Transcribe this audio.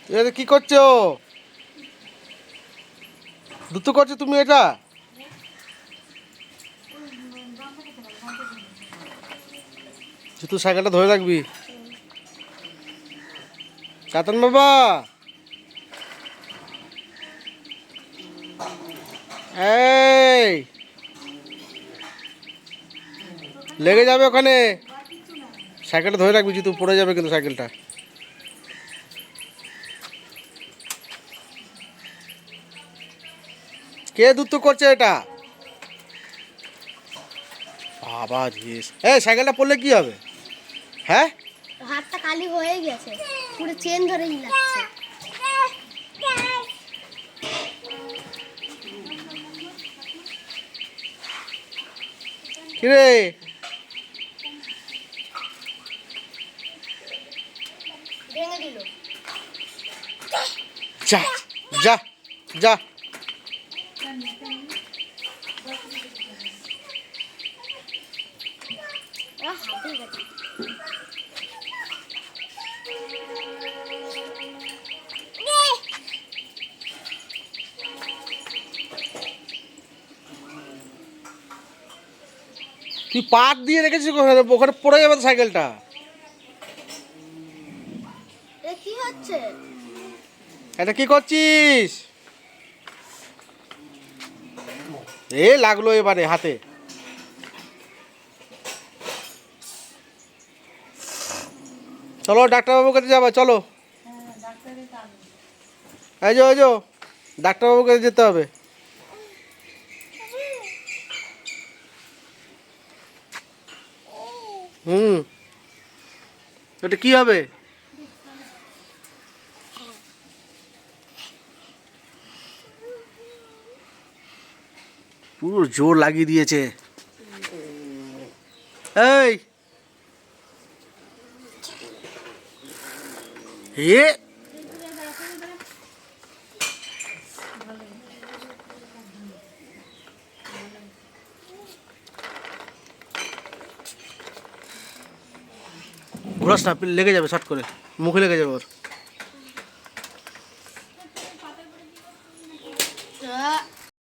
এটা কি করছো? দ্রুত করছো তুমি এটা? তুই সাইকেলটা ধরে রাখবি। কাতান বাবা, এই লেগে যাবে ওখানে। সাইকেলটা ধরে রাখবি, তুই পড়ে যাবে কিন্তু সাইকেলটা। কে দ্রুত করছে এটা? বাবা রে, এই সাইকেলটা পড়লে কি হবে? হ্যাঁ, হাতটা কালি হয়ে গেছে, পুরো চেন ধরে যাচ্ছে। কিরে ভেঙে দিল। যা যা যা। হাতে গেছে। তুই পাত দিয়ে রেখেছিস ওখানে, ওখানে পড়ে যাবে তো সাইকেলটা। এ কি হচ্ছে? এটা কি করছিস? এ লাগলো এবারে হাতে। চলো ডাক্তারবাবুর কাছে যাবা, চলো। এই যে ডাক্তারবাবুর কাছে যেতে হবে। এটা কি হবে? পুরো জোর লাগিয়ে দিয়েছে। এই এ ঘোরাস না, লেগে যাবে শর্ট করে, মুখে লেগে যাবে ওর।